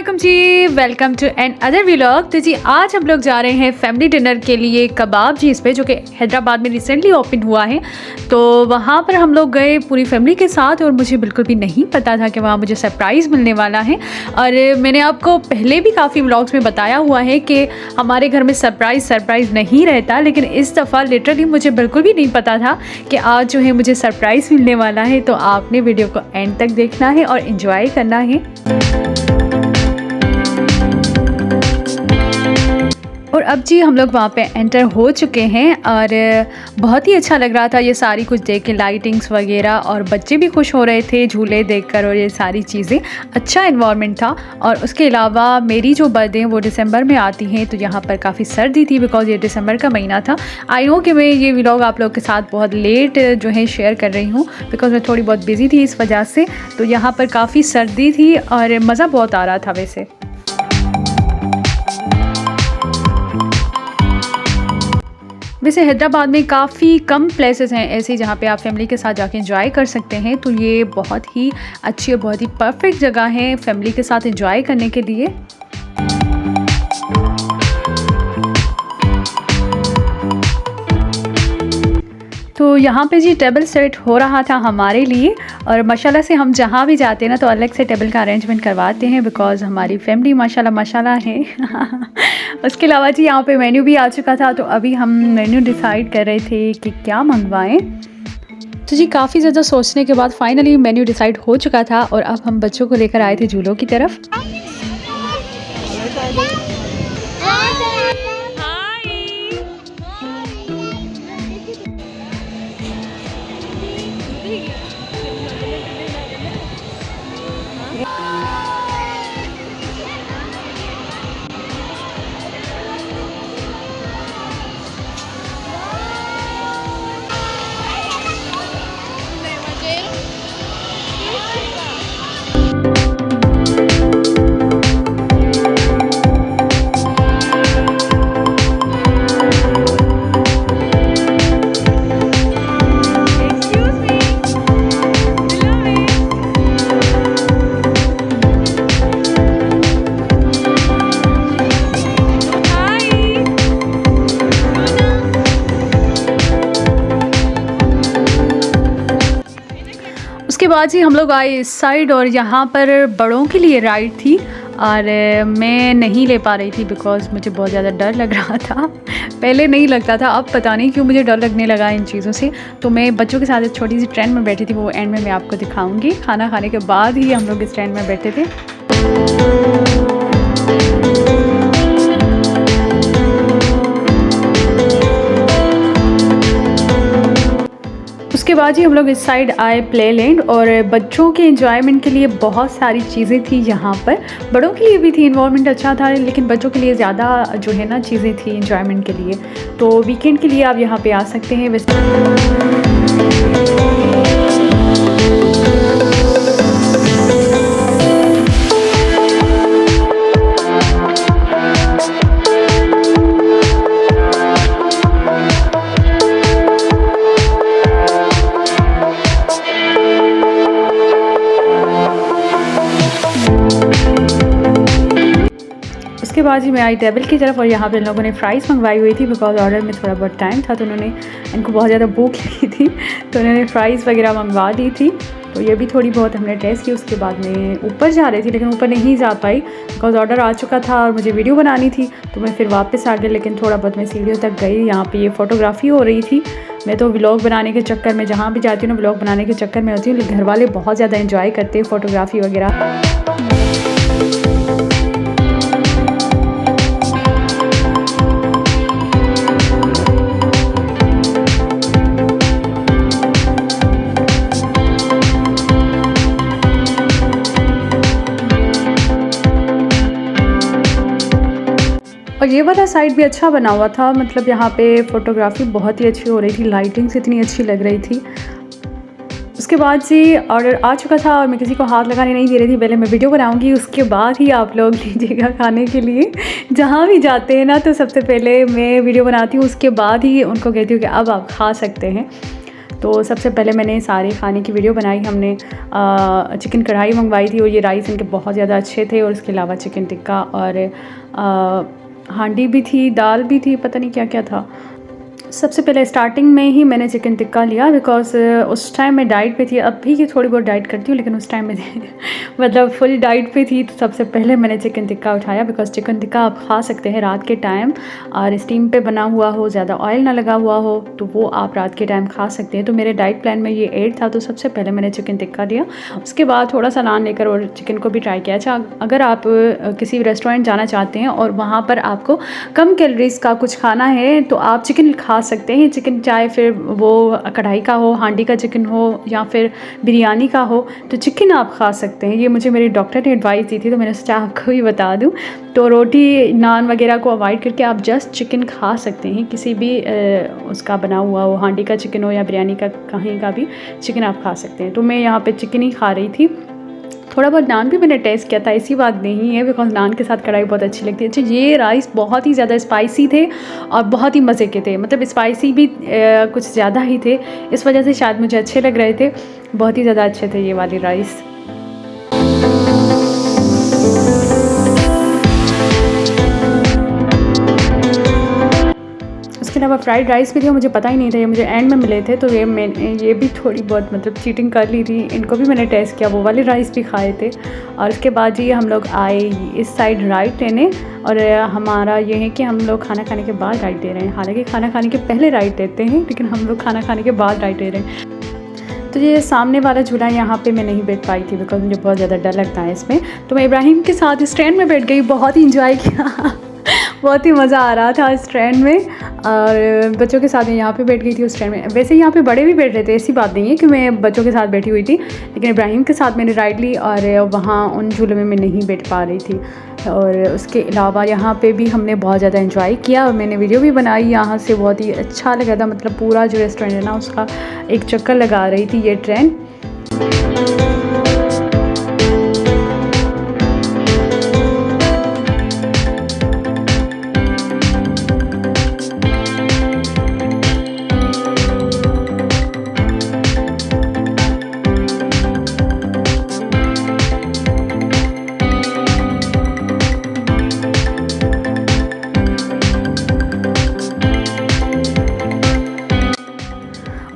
वालेकुम जी, welcome to another vlog. तो जी आज हम लोग जा रहे हैं फैमिली डिनर के लिए कबाब जी पे, जो कि हैदराबाद में रिसेंटली ओपन हुआ है। तो वहाँ पर हम लोग गए पूरी फैमिली के साथ और मुझे बिल्कुल भी नहीं पता था कि वहाँ मुझे सरप्राइज़ मिलने वाला है। और मैंने आपको पहले भी काफ़ी व्लॉग्स में बताया हुआ है कि हमारे घर में सरप्राइज़ नहीं रहता, लेकिन इस दफ़ा लिटरली मुझे बिल्कुल भी नहीं पता था कि आज जो है मुझे सरप्राइज़ मिलने वाला है। तो आपने वीडियो को एंड तक देखना है और इन्जॉय करना है। और अब जी हम लोग वहाँ पे एंटर हो चुके हैं और बहुत ही अच्छा लग रहा था ये सारी कुछ देख के, लाइटिंग्स वगैरह, और बच्चे भी खुश हो रहे थे झूले देखकर और ये सारी चीज़ें। अच्छा इन्वायरमेंट था। और उसके अलावा मेरी जो बर्थडे है वो दिसंबर में आती हैं, तो यहाँ पर काफ़ी सर्दी थी बिकॉज़ ये दिसंबर का महीना था। आई नो कि मैं ये व्लॉग आप लोग के साथ बहुत लेट जो है शेयर कर रही हूँ बिकॉज़ मैं थोड़ी बहुत बिज़ी थी इस वजह से। तो यहाँ पर काफ़ी सर्दी थी और मज़ा बहुत आ रहा था। वैसे हैदराबाद में काफ़ी कम प्लेसेस हैं ऐसे जहाँ पे आप फैमिली के साथ जाके एंजॉय कर सकते हैं। तो ये बहुत ही अच्छी और बहुत ही परफेक्ट जगह है फैमिली के साथ एंजॉय करने के लिए। तो यहाँ पे जी टेबल सेट हो रहा था हमारे लिए, और माशाल्लाह से हम जहाँ भी जाते हैं ना तो अलग से टेबल का अरेंजमेंट करवाते हैं बिकॉज़ हमारी फैमिली माशाल्लाह है। उसके अलावा जी यहाँ पे मेन्यू भी आ चुका था, तो अभी हम मेन्यू डिसाइड कर रहे थे कि क्या मंगवाएं। तो जी काफ़ी ज़्यादा सोचने के बाद फाइनली मेन्यू डिसाइड हो चुका था और अब हम बच्चों को लेकर आए थे झूलों की तरफ। उसके बाद ही हम लोग आए इस साइड और यहाँ पर बड़ों के लिए राइड थी और मैं नहीं ले पा रही थी बिकॉज़ मुझे बहुत ज़्यादा डर लग रहा था। पहले नहीं लगता था, अब पता नहीं क्यों मुझे डर लगने लगा इन चीज़ों से। तो मैं बच्चों के साथ एक छोटी सी ट्रेन में बैठी थी, वो एंड में मैं आपको दिखाऊंगी। खाना खाने के बाद ही हम लोग इस ट्रेन में बैठे थे। उसके बाद ही हम लोग इस साइड आए प्ले लैंड, और बच्चों के एंजॉयमेंट के लिए बहुत सारी चीज़ें थी यहाँ पर। बड़ों के लिए भी थी, इन्वॉल्वमेंट अच्छा था, लेकिन बच्चों के लिए ज़्यादा जो है ना चीज़ें थी एंजॉयमेंट के लिए। तो वीकेंड के लिए आप यहाँ पे आ सकते हैं। उसके बाद ही मैं आई टेबल की तरफ और यहाँ पे लोगों ने फ़्राइज़ मंगवाई हुई थी बिकॉज़ ऑर्डर में थोड़ा बहुत टाइम था, तो उन्होंने, इनको बहुत ज़्यादा भूख लगी थी तो उन्होंने फ़्राइज़ वगैरह मंगवा दी थी। तो ये भी थोड़ी बहुत हमने टेस्ट की। उसके बाद मैं ऊपर जा रही थी लेकिन ऊपर नहीं जा पाई बिकॉज़ ऑर्डर आ चुका था और मुझे वीडियो बनानी थी, तो मैं फिर वापस आ गई। लेकिन थोड़ा बहुत मैं सीढ़ियों तक गई। यहाँ पे ये फ़ोटोग्राफ़ी हो रही थी। मैं तो व्लॉग बनाने के चक्कर में, जहाँ भी जाती हूँ ना व्लॉग बनाने के चक्कर में होती हूँ। घर वाले बहुत ज़्यादा एंजॉय करते हैं फ़ोटोग्राफ़ी वगैरह। और ये वाला साइड भी अच्छा बना हुआ था, मतलब यहाँ पे फ़ोटोग्राफ़ी बहुत ही अच्छी हो रही थी, लाइटिंग्स इतनी अच्छी लग रही थी। उसके बाद से ऑर्डर आ चुका था और मैं किसी को हाथ लगाने नहीं दे रही थी। पहले मैं वीडियो बनाऊंगी, उसके बाद ही आप लोग लीजिएगा खाने के लिए। जहाँ भी जाते हैं ना तो सबसे पहले मैं वीडियो बनाती हूँ, उसके बाद ही उनको कहती हूँ कि अब आप खा सकते हैं। तो सबसे पहले मैंने सारे खाने की वीडियो बनाई। हमने चिकन कढ़ाई मंगवाई थी और ये राइस इनके बहुत ज़्यादा अच्छे थे, और उसके अलावा चिकन टिक्का और हांडी भी थी, दाल भी थी, पता नहीं क्या क्या था। सबसे पहले स्टार्टिंग में ही मैंने चिकन टिक्का लिया, बिकॉज़ उस टाइम मैं डाइट पे थी। अब भी की थोड़ी बहुत डाइट करती हूँ, लेकिन उस टाइम में मतलब फुल डाइट पे थी। तो सबसे पहले मैंने चिकन टिक्का उठाया, बिकॉज़ चिकन टिक्का आप खा सकते हैं रात के टाइम, और स्टीम पे बना हुआ हो, ज़्यादा ऑयल ना लगा हुआ हो, तो वो आप रात के टाइम खा सकते हैं। तो मेरे डाइट प्लान में ये ऐड था, तो सबसे पहले मैंने चिकन टिक्का लिया। उसके बाद थोड़ा सा नान लेकर और चिकन को भी ट्राई किया। अच्छा, अगर आप किसी रेस्टोरेंट जाना चाहते हैं और वहाँ पर आपको कम कैलोरीज़ का कुछ खाना है, तो आप चिकन खा सकते हैं। चिकन चाहे फिर वो कढ़ाई का हो, हांडी का चिकन हो, या फिर बिरयानी का हो, तो चिकन आप खा सकते हैं। ये मुझे मेरे डॉक्टर ने एडवाइस दी थी, तो मैंने सोचा आपको भी बता दूं। तो रोटी नान वगैरह को अवॉइड करके आप जस्ट चिकन खा सकते हैं, किसी भी उसका बना हुआ हो, हांडी का चिकन हो या बिरयानी का, कहीं का भी चिकन आप खा सकते हैं। तो मैं यहाँ पे चिकन ही खा रही थी। थोड़ा बहुत नान भी मैंने टेस्ट किया था, ऐसी बात नहीं है, बिकॉज नान के साथ कढ़ाई बहुत अच्छी लगती है। अच्छा, ये राइस बहुत ही ज़्यादा स्पाइसी थे और बहुत ही मज़े के थे, मतलब स्पाइसी भी कुछ ज़्यादा ही थे, इस वजह से शायद मुझे अच्छे लग रहे थे। बहुत ही ज़्यादा अच्छे थे ये वाली राइस। इसके अलावा फ्राइड राइस भी थे, मुझे पता ही नहीं था, ये मुझे एंड में मिले थे। तो ये भी थोड़ी बहुत मतलब चीटिंग कर ली थी। इनको भी मैंने टेस्ट किया, वो वाले राइस भी खाए थे। और उसके बाद जी हम लोग आए इस साइड राइट लेने, और हमारा ये है कि हम लोग खाना खाने के बाद राइट दे रहे हैं। हालांकि खाना खाने के पहले राइट देते हैं, लेकिन हम लोग खाना खाने के बाद राइट दे रहे हैं। तो ये सामने वाला झूला यहाँ पे मैं नहीं बैठ पाई थी, बिकॉज मुझे बहुत ज़्यादा डर लगता है इसमें। तो मैं इब्राहिम के साथ इस ट्रेन में बैठ गई, बहुत ही इंजॉय किया बहुत ही मज़ा आ रहा था इस ट्रेन में, और बच्चों के साथ मैं यहाँ पे बैठ गई थी उस ट्रेन में। वैसे यहाँ पे बड़े भी बैठ रहे थे, ऐसी बात नहीं है कि मैं बच्चों के साथ बैठी हुई थी, लेकिन इब्राहिम के साथ मैंने राइड ली, और वहाँ उन झूलों में मैं नहीं बैठ पा रही थी। और उसके अलावा यहाँ पे भी हमने बहुत ज़्यादा एंजॉय किया, और मैंने वीडियो भी बनाई यहाँ से। बहुत ही अच्छा लगा था, मतलब पूरा जो रेस्टोरेंट है ना, उसका एक चक्कर लगा रही थी ये ट्रेन।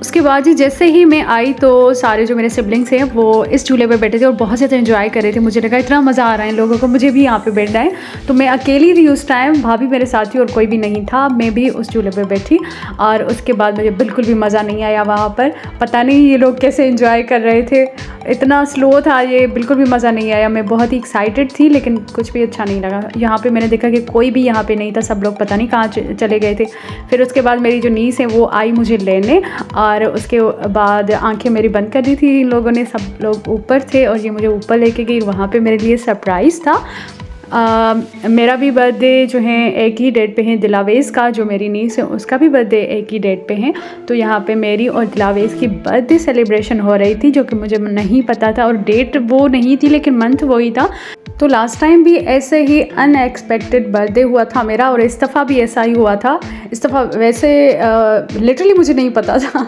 उसके बाद जी जैसे ही मैं आई, तो सारे जो मेरे सिबलिंग्स हैं वो इस झूले पे बैठे थे और बहुत ज़्यादा एंजॉय कर रहे थे। मुझे लगा इतना मज़ा आ रहा है इन लोगों को, मुझे भी यहाँ पे बैठना है। तो मैं अकेली थी उस टाइम, भाभी मेरे साथ थी और कोई भी नहीं था। मैं भी उस झूले पे बैठी, और उसके बाद मुझे बिल्कुल भी मज़ा नहीं आया वहाँ पर। पता नहीं ये लोग कैसे एंजॉय कर रहे थे, इतना स्लो था ये, बिल्कुल भी मज़ा नहीं आया। मैं बहुत ही एक्साइटेड थी, लेकिन कुछ भी अच्छा नहीं लगा। यहाँ पर मैंने देखा कि कोई भी यहाँ पर नहीं था, सब लोग पता नहीं कहाँ चले गए थे। फिर उसके बाद मेरी जो नीस है वो आई मुझे लेने, और उसके बाद आंखें मेरी बंद कर दी थी इन लोगों ने। सब लोग ऊपर थे और ये मुझे ऊपर लेके गई। वहाँ पे मेरे लिए सरप्राइज़ था। मेरा भी बर्थडे जो है एक ही डेट पे है, दिलावेज़ का जो मेरी नीस है उसका भी बर्थडे एक ही डेट पे है। तो यहाँ पे मेरी और दिलावेज़ की बर्थडे सेलिब्रेशन हो रही थी, जो कि मुझे नहीं पता था, और डेट वो नहीं थी लेकिन मंथ वही था। तो लास्ट टाइम भी ऐसे ही अनएक्सपेक्टेड बर्थडे हुआ था मेरा, और इस दफ़ा भी ऐसा ही हुआ था। इस दफ़ा वैसे लिटरली मुझे नहीं पता था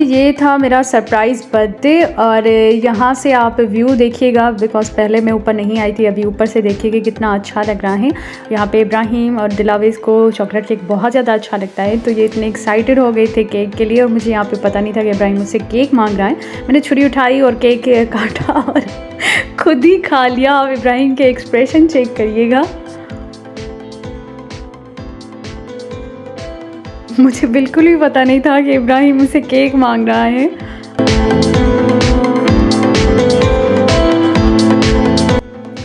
ये था मेरा सरप्राइज़ बर्थडे। और यहाँ से आप व्यू देखिएगा, बिकॉज़ पहले मैं ऊपर नहीं आई थी, अभी ऊपर से देखिएगा कितना अच्छा लग रहा है। यहाँ पे इब्राहिम और दिलावेज़ को चॉकलेट केक बहुत ज़्यादा अच्छा लगता है, तो ये इतने एक्साइटेड हो गए थे केक के लिए। और मुझे यहाँ पे पता नहीं था कि इब्राहिम मुझसे केक मांग रहा है। मैंने छुरी उठाई और केक काटा और खुद ही खा लिया। अब इब्राहिम के एक्सप्रेशन चेक करिएगा, मुझे बिल्कुल भी पता नहीं था कि इब्राहिम मुझसे केक मांग रहा है।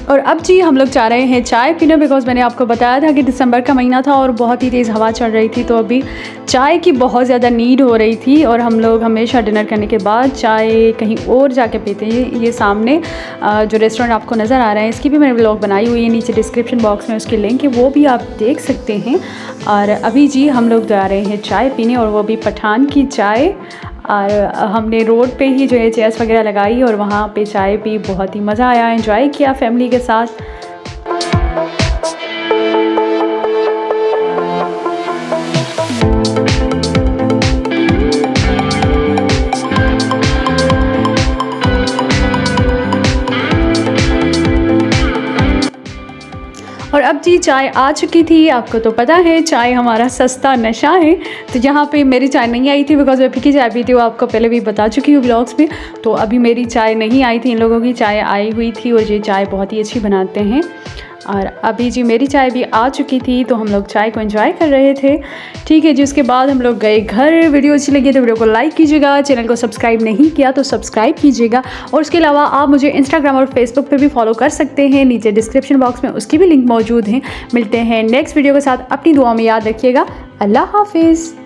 और अब जी हम लोग जा रहे हैं चाय पीने, बिकॉज़ मैंने आपको बताया था कि दिसंबर का महीना था और बहुत ही तेज़ हवा चल रही थी, तो अभी चाय की बहुत ज़्यादा नीड हो रही थी। और हम लोग हमेशा डिनर करने के बाद चाय कहीं और जाके पीते हैं। ये सामने जो रेस्टोरेंट आपको नज़र आ रहा है, इसकी भी मैंने व्लॉग बनाई हुई है, नीचे डिस्क्रिप्शन बॉक्स में उसकी लिंक है, वो भी आप देख सकते हैं। और अभी जी हम लोग जा रहे हैं चाय पीने, और वो भी पठान की चाय। और हमने रोड पे ही जो है चेयर्स वगैरह लगाई और वहाँ पे चाय पी, बहुत ही मज़ा आया, एंजॉय किया फैमिली के साथ। और अब जी चाय आ चुकी थी। आपको तो पता है चाय हमारा सस्ता नशा है, तो यहाँ पे मेरी चाय नहीं आई थी, बिकॉज मैं फीकी चाय पीती हूँ, आपको पहले भी बता चुकी हूँ ब्लॉग्स में। तो अभी मेरी चाय नहीं आई थी, इन लोगों की चाय आई हुई थी, और ये चाय बहुत ही अच्छी बनाते हैं। और अभी जी मेरी चाय भी आ चुकी थी, तो हम लोग चाय को एंजॉय कर रहे थे। ठीक है जी, उसके बाद हम लोग गए घर। वीडियो अच्छी लगी तो वीडियो को लाइक कीजिएगा, चैनल को सब्सक्राइब नहीं किया तो सब्सक्राइब कीजिएगा। और उसके अलावा आप मुझे इंस्टाग्राम और फेसबुक पे भी फॉलो कर सकते हैं, नीचे डिस्क्रिप्शन बॉक्स में उसकी भी लिंक मौजूद है। मिलते हैं नेक्स्ट वीडियो के साथ, अपनी दुआ में याद रखिएगा। अल्लाह हाफिज़।